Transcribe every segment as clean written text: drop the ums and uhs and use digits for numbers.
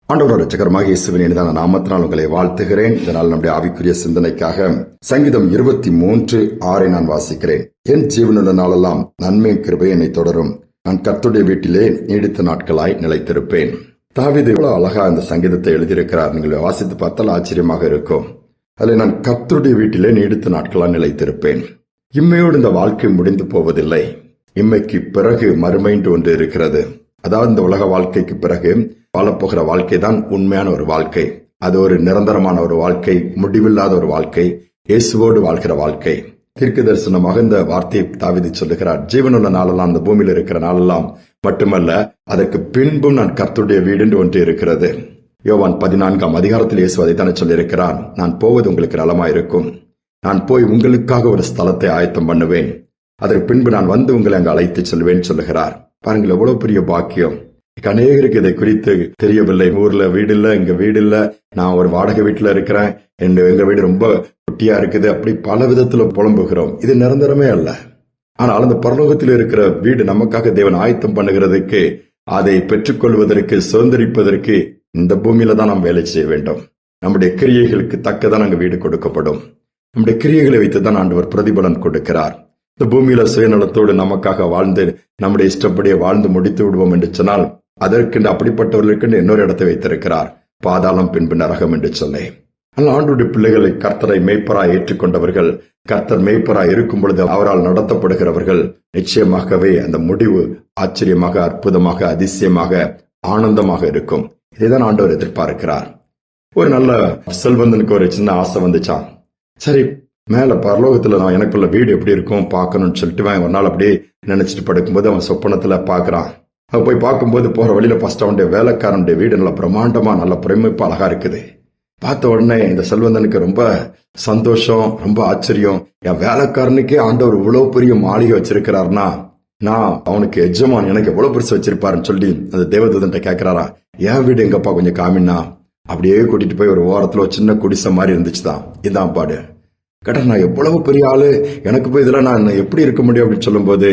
ஆண்டவரோட ரட்சகரமாக இயேசுவின் இனிதான நாமத்தினால் உங்களை வாழ்த்துகிறேன். இதனால் நம்முடைய ஆவிக்குரிய சிந்தனைக்காக சங்கீதம் 23:6 நான் வாசிக்கிறேன். என் ஜீவனுள்ள நாளெல்லாம் நன்மை கிருபை என்னை தொடரும். நான் கர்த்தருடைய வீட்டிலே நீடித்த நாட்களாய் நிலைத்திருப்பேன். தாவீது எவ்வளவு அழகா இந்த சங்கீதத்தை எழுதியிருக்கிறார். நீங்கள் வாசித்து பார்த்தால் ஆச்சரியமாக இருக்கும். அதில் நான் கர்த்தருடைய வீட்டிலே நீடித்த நாட்களாய் நிலைத்திருப்பேன். இம்மையோடு இந்த வாழ்க்கை முடிந்து போவதில்லை. இம்மைக்கு பிறகு மறுமைன்று ஒன்று இருக்கிறது. அதாவது இந்த உலக வாழ்க்கைக்கு பிறகு வாழப்போகிற வாழ்க்கை தான் உண்மையான ஒரு வாழ்க்கை. அது ஒரு நிரந்தரமான ஒரு வாழ்க்கை, முடிவில்லாத ஒரு வாழ்க்கை, இயேசுவோடு வாழ்கிற வாழ்க்கை. தீர்க்க தரிசனமாக இந்த வார்த்தையை தாவீது சொல்லுகிறார். ஜீவனுள்ள நாளெல்லாம், அந்த பூமியில் இருக்கிற நாளெல்லாம் மட்டுமல்ல, அதற்கு பின்பும் நான் கர்த்தருடைய வீடு என்று ஒன்று இருக்கிறது. யோவான் 14ஆம் அதிகாரத்தில் இயேசு அதைத்தானே சொல்லியிருக்கிறார். நான் போவது உங்களுக்கு நலமாயிருக்கும். நான் போய் உங்களுக்காக ஒரு ஸ்தலத்தை ஆயத்தம் பண்ணுவேன். அதற்கு பின்பு நான் வந்து உங்களை அங்கு அழைத்து செல்வேன் சொல்லுகிறார். பாருங்கள், எவ்வளவு பெரிய பாக்கியம். அநேகருக்கு இதை குறித்து தெரியவில்லை. ஊர்ல வீடு இல்ல, இங்க வீடு இல்ல, நான் ஒரு வாடகை வீட்டுல இருக்கிறேன், எங்க வீடு ரொம்ப குட்டியா இருக்குது, அப்படி பல விதத்துல புலம்புகிறோம். இது நிரந்தரமே அல்ல. ஆனால் அந்த பரலோகத்தில் இருக்கிற வீடு நமக்காக தேவன் ஆயத்தம் பண்ணுகிறதுக்கு, அதை பெற்றுக்கொள்வதற்கு, சுதந்திரிப்பதற்கு இந்த பூமியில தான் நாம் வேலை செய்ய வேண்டும். நம்முடைய கிரியைகளுக்கு தக்கதான் அங்கு வீடு கொடுக்கப்படும். நம்முடைய கிரியைகளை வைத்துதான் ஆண்டவர் பிரதிபலன் கொடுக்கிறார். இந்த பூமியில சுயநலத்தோடு நமக்காக வாழ்ந்து நம்முடைய இஷ்டப்படியே வாழ்ந்து முடித்து விடுவோம் என்று சொன்னால், அதற்கென்று அப்படிப்பட்டவர்களுக்கு இன்னொரு இடத்தை வைத்திருக்கிறார், பாதாளம் பின்பு நரகம் என்று சொல்லி. ஆனால் ஆண்டவருடைய பிள்ளைகளை கர்த்தரை மேய்ப்பராய் ஏற்றுக்கொண்டவர்கள், கர்த்தர் மேய்ப்பராய் இருக்கும் பொழுது அவரால் நடத்தப்படுகிறவர்கள், நிச்சயமாகவே அந்த முடிவு ஆச்சரியமாக, அற்புதமாக, அதிசயமாக, ஆனந்தமாக இருக்கும். இதைதான் ஆண்டவர் எதிர்பார்க்கிறார். ஒரு நல்ல செல்வந்தனுக்கு ஒரு சின்ன ஆசை வந்துச்சான். சரி, மேல பரலோகத்துல நான் எனக்குள்ள வீடு எப்படி இருக்கும் பார்க்கணும்னு சொல்லிட்டு ஒரு நாள் அப்படியே நினைச்சிட்டு படுக்கும்போது அவன் சொப்பனத்துல பாக்குறான். அவன் போய் பார்க்கும்போது போற வழியில ஃபர்ஸ்ட் அவனுடைய வேலைக்காரனுடைய வீடு நல்ல பிரம்மாண்டமா, நல்ல பிரமிப்பு, அழகா இருக்குது. பார்த்த உடனே இந்த செல்வந்தனுக்கு ரொம்ப சந்தோஷம், ரொம்ப ஆச்சரியம். என் வேலைக்காரனுக்கே ஆண்டவர் இவ்வளவு பெரிய மாளிகை வச்சிருக்கிறாருன்னா, நான் அவனுக்கு எஜமான், எனக்கு எவ்வளவு பெருசு வச்சிருப்பாருன்னு சொல்லி அந்த தேவதூதன்ட்ட கேட்கிறாரா, என் வீடு எங்கப்பா கொஞ்சம் காமினா. அப்படியே கூட்டிட்டு போய் ஒரு ஓரத்துல ஒரு சின்ன குடிசை மாதிரி இருந்துச்சுதான். இதான் பாடு. கேட்டா, நான் எவ்வளவு பெரிய ஆளு, எனக்கு போய் இதெல்லாம் நான் எப்படி இருக்க முடியும் அப்படின்னு சொல்லும் போது,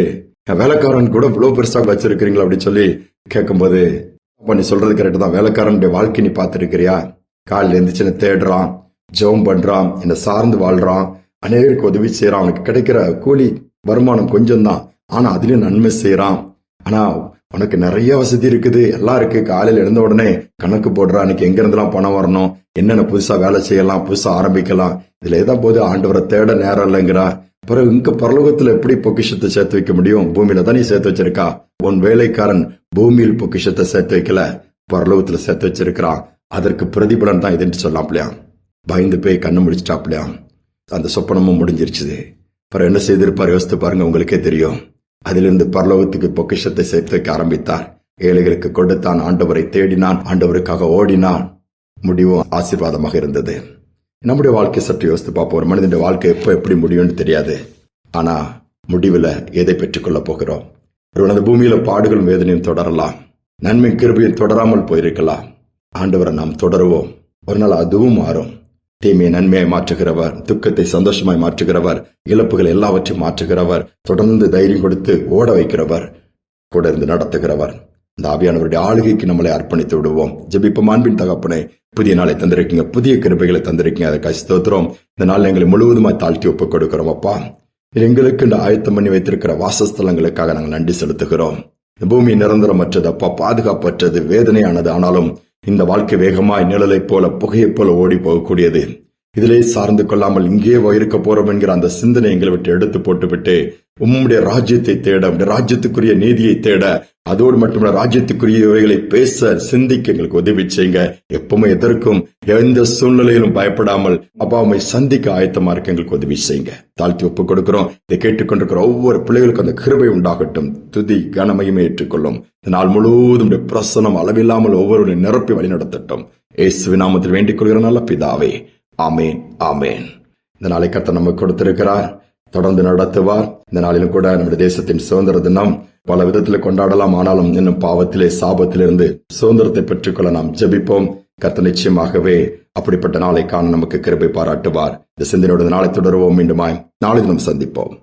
என் வேலைக்காரன் கூட இவ்வளவு பெருசா வச்சிருக்கிறீங்களா அப்படின்னு சொல்லி கேட்கும்போது, அப்ப நீ சொல்றது கரெக்ட் தான். வேலைக்காரனுடைய வாழ்க்கை நீ பார்த்திருக்கிறியா? காலையில எழுந்துச்சுன்னு தேடுறான், ஜெபம் பண்றான், என்னை சார்ந்து வாழ்றான், அநேகருக்கு உதவி செய்யறான். அவனுக்கு கிடைக்கிற கூலி வருமானம் கொஞ்சம் தான், ஆனா அதுலயும் நன்மை செய்யறான். ஆனா உனக்கு நிறைய வசதி இருக்குது, எல்லாம் இருக்கு. காலையில எழுந்த உடனே கணக்கு போடுறான், அன்னைக்கு எங்க இருந்தெல்லாம் பணம் வரணும், என்னென்ன புதுசா வேலை செய்யலாம், புதுசா ஆரம்பிக்கலாம். இதுல ஏதா போது ஆண்டவரை தேட நேரம் இல்லைங்கிறா. பிறகு இங்க பரலோகத்துல எப்படி பொக்கிஷத்தை சேர்த்து வைக்க முடியும்? பூமியில தான் நீ சேர்த்து வச்சிருக்கா. உன் வேலைக்காரன் பூமியில் பொக்கிஷத்தை சேர்த்து வைக்கல, பரலோகத்துல சேர்த்து வச்சிருக்கிறான். அதற்கு பிரதிபலன் தான் இதுன்னு சொல்லாப்லையா. பயந்து போய் கண்ணு முடிச்சிட்டாப்லையா. அந்த சொப்பனமும் முடிஞ்சிருச்சுது. பிறகு என்ன செய்திருப்பார் யோசித்து பாருங்க, உங்களுக்கே தெரியும். அதிலிருந்து பரலோகத்துக்கு பொக்கிஷத்தை சேர்த்து வைக்க ஆரம்பித்தார். ஏழைகளுக்கு கொடுத்தான், ஆண்டவரை தேடினான், ஆண்டவருக்காக ஓடினான். முடிவும் ஆசீர்வாதமாக இருந்தது. நம்முடைய வாழ்க்கை சற்று யோசித்து பார்ப்போம். ஒரு மனிதனுடைய வாழ்க்கை எப்போ எப்படி முடியும்னு தெரியாது. ஆனா முடிவுல எதை பெற்றுக்கொள்ள போகிறோம்? ஒரு பூமியில பாடுகளும் வேதனையும் தொடரலாம், நன்மை கிருபையும் தொடராமல் போயிருக்கலாம். ஆண்டவரை நாம் தொடருவோம். ஒரு நாள் அதுவும் மாறும். தீமையை நன்மையாய் மாற்றுகிறவர், துக்கத்தை சந்தோஷமாய் மாற்றுகிறவர், இழப்புகள் எல்லாவற்றையும் மாற்றுகிறவர், தொடர்ந்து தைரியம் கொடுத்து ஓட வைக்கிறவர், கூட இருந்து நடத்துகிறவர். இந்த ஆவியானவருடைய ஆளுகைக்கு நம்மளை அர்ப்பணித்து விடுவோம். ஜெபிப்போம். அன்பின் தகப்பனே, புதிய நாளை தந்திருக்கீங்க, புதிய கிருபைகளை தந்திருக்கீங்க, அதற்காக ஸ்தோத்திரம். இந்த நாள் எங்களை முழுவதுமாய் தாழ்த்தி ஒப்புக் கொடுக்கிறோம். அப்பா, எங்களுக்கு இந்த ஆயத்தம் பண்ணி வைத்திருக்கிற வாசஸ்தலங்களுக்காக நாங்கள் நன்றி செலுத்துகிறோம். இந்த பூமி நிரந்தரமற்றது அப்பா, பாதுகாப்பற்றது, வேதனையானது. ஆனாலும் இந்த வாழ்க்கை வேகமாய் நிழலை போல, புகையைப் போல ஓடி போகக்கூடியது. இதிலே சார்ந்து கொள்ளாமல் இங்கே இருக்க போறோம் என்கிற அந்த சிந்தனை எங்களை விட்டு எடுத்து போட்டுவிட்டு, உம்முடைய ராஜ்யத்தை தேட, உடைய ராஜ்யத்துக்குரிய நீதியை தேட, அதோடு மட்டுமல்ல ராஜ்யத்துக்குரியவைகளை பேச, சிந்திக்க எங்களுக்கு உதவி செய்யுங்க. எப்பவுமே எதற்கும் எந்த சூழ்நிலையிலும் பயப்படாமல் அப்பா உம்மை சந்திக்க ஆயத்தமா இருக்க எங்களுக்கு உதவி செய்யுங்க. தாழ்த்தி ஒப்புக் கொடுக்கிறோம். இதை கேட்டுக்கொண்டிருக்கிற ஒவ்வொரு பிள்ளைகளுக்கும் அந்த கிருபை உண்டாகட்டும். துதி கனமையுமே ஏற்றுக்கொள்ளும். இந்த நாள் முழுவதும் பிரசனம் அளவில்லாமல் ஒவ்வொருவரை நிரப்பி வழிநடத்தட்டும். இயேசுவின் நாமத்தில் வேண்டிக் கொள்கிற நல்ல பிதாவே, ஆமேன், ஆமேன். இந்த நாளை கர்த்தர் நமக்கு கொடுத்திருக்கிறார், தொடர்ந்து நடத்துவார். இந்த நாளிலும் கூட நம்முடைய தேசத்தின் சுதந்திர தினம் பல விதத்தில் கொண்டாடலாம். ஆனாலும் இன்னும் பாவத்திலே, சாபத்திலிருந்து சுதந்திரத்தை பெற்றுக்கொள்ள நாம் ஜெபிப்போம். கர்த்தர் நிச்சயமாகவே அப்படிப்பட்ட நாளை காண நமக்கு கிருபை பாராட்டுவார். இந்த சிந்தனையோட நாளை தொடருவோம். மீண்டுமாய் நாளை தினம் சந்திப்போம்.